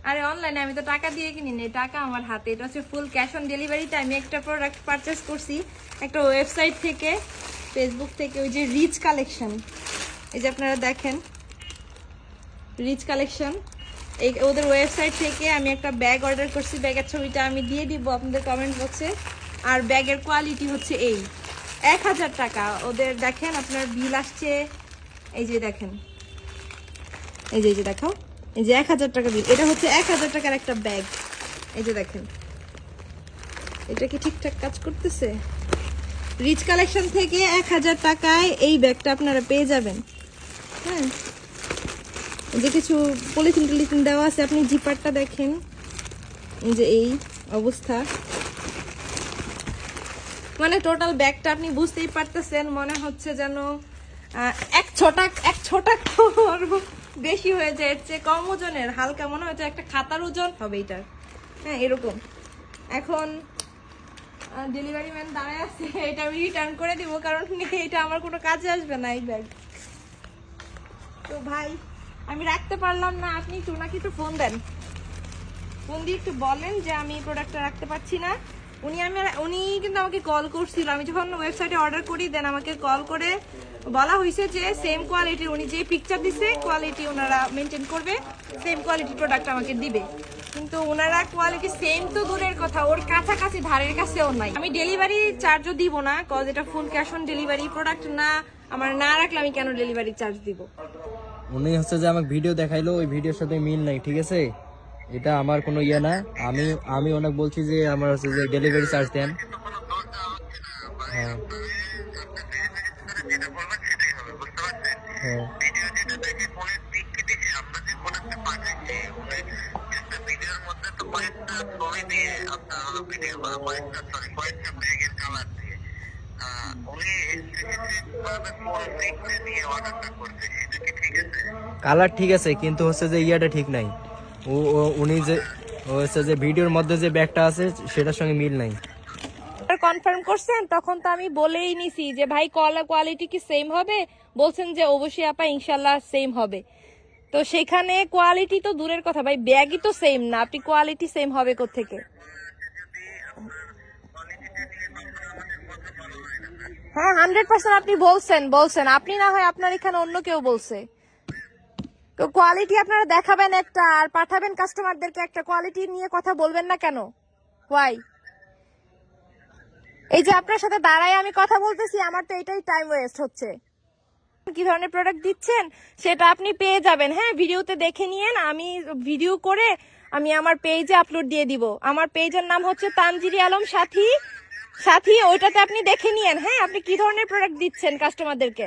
আরে অনলাইনে আমি তো টাকা দিয়ে কিনি না, টাকা আমার হাতে। এটা হচ্ছে ফুল ক্যাশ অন ডেলিভারিতে আমি একটা প্রোডাক্ট পারচেস করছি একটা ওয়েবসাইট থেকে, ফেসবুক থেকে, ওই যে রিচ কালেকশন। এই যে আপনারা দেখেন রিচ কালেকশন, এই ওদের ওয়েবসাইট থেকে আমি একটা ব্যাগ অর্ডার করছি। ব্যাগের ছবিটা আমি দিয়ে দিব আপনাদের কমেন্ট বক্সে। আর ব্যাগের কোয়ালিটি হচ্ছে এই 1000 টাকা ওদের। দেখেন আপনার বিল আসছে, এই যে দেখেন, এই যে দেখাও, এই যে 1000 টাকা বিল। এটা হচ্ছে 1000 টাকার একটা ব্যাগ। এই যে দেখেন, এটা কি ঠিকঠাক কাজ করতেছে? রিচ কালেকশন থেকে 1000 টাকায় এই ব্যাগটা আপনারা পেয়ে যাবেন। হ্যাঁ, যে কিছু পলিথিন টলিথিন দেওয়া আছে। আপনি জিপারটা দেখেন, এই যে এই অবস্থা, মানে টোটাল ব্যাগটা আপনি বুঝতেই পারতেছেন মনে হচ্ছে যেন এক ছোটা বেশি হয়ে যায়, এর চেয়ে কম ওজনের, হালকা মনে হচ্ছে একটা খাতার ওজন হবে এটার। হ্যাঁ এরকম। এখন ডেলিভারি ম্যান দাঁড়ায় আছে, এটা আমি রিটার্ন করে দিব, কারণ এটা আমার কোনো কাজে আসবে না এই ব্যাগ। তো ভাই আমি রাখতে পারলাম না, আপনি একটু নাকি একটু ফোন দেন, ফোন দিয়ে একটু বলেন যে আমি এই প্রোডাক্টটা রাখতে পারছি না। উনি কিন্তু আমাকে কল করছিল, আমি যখন ওয়েবসাইটে অর্ডার করি দেন আমাকে কল করে বলা হয়েছে যে সেম কোয়ালিটির, উনি যে পিকচার দিছে কোয়ালিটি ওনারা মেনটেন করবে, সেম কোয়ালিটির প্রোডাক্ট আমাকে দিবে। কিন্তু ওনারা কোয়ালিটি সেম তো দূরের কথা, ওর কাছাকাছি ধারের কাছেও নাই। আমি ডেলিভারি চার্জও দিব না, কজ এটা full cash on delivery. Product না আমার না রাখলে আমি কেন ডেলিভারি চার্জ দিব? উনি হচ্ছে যে আমাকে ভিডিও দেখাইলো, ওই ভিডিওর সাথে মিল নাই, ঠিক আছে? এটা আমার কোনো ইয়ে না। আমি অনেক বলছি যে আমার হচ্ছে যে ডেলিভারি চার্জ দেন। হ্যাঁ হ্যাঁ কালার ঠিক আছে, কিন্তু হচ্ছে যে ইয়াটা ঠিক নাই। উনি যে হচ্ছে যে ভিডিওর মধ্যে যে ব্যাগটা আছে সেটার সঙ্গে মিল নাই। কনফার্ম করছেন তখন তো আমি বলেই নিছি যে ভাই কোয়ালিটি কি সেম হবে, বলছেন যে অবশ্যই আপা ইনশাল্লাহ সেম হবে। তো সেখানে কোয়ালিটি তো দূরের কথা ভাই, ব্যাগই তো সেম না, আপনি কোয়ালিটি সেম হবে কোত্থেকে? হ্যাঁ 100% আপনি বলছেন আপনি না হয় আপনার এখানে অন্য কেউ বলছে। তো কোয়ালিটি আপনারা দেখাবেন একটা আর পাঠাবেন কাস্টমারদেরকে একটা, কোয়ালিটি নিয়ে কথা বলবেন না কেন? ওয়াই? এই যে আপনার সাথে দাঁড়ায় আমি কথা বলতেছি, আমার তো এটাই টাইম ওয়েস্ট হচ্ছে। কি ধরনের প্রোডাক্ট দিচ্ছেন সেটা আপনি পেয়ে যাবেন। হ্যাঁ ভিডিওতে দেখে নিয়েন, আমি ভিডিও করে আমি আমার পেজে আপলোড দিয়ে দিব। আমার পেজের নাম হচ্ছে তানজিরি আলম সাথী, ওইটাতে আপনি দেখে নিয়েন। হ্যাঁ আপনি কি ধরনের প্রোডাক্ট দিচ্ছেন কাস্টমারদেরকে।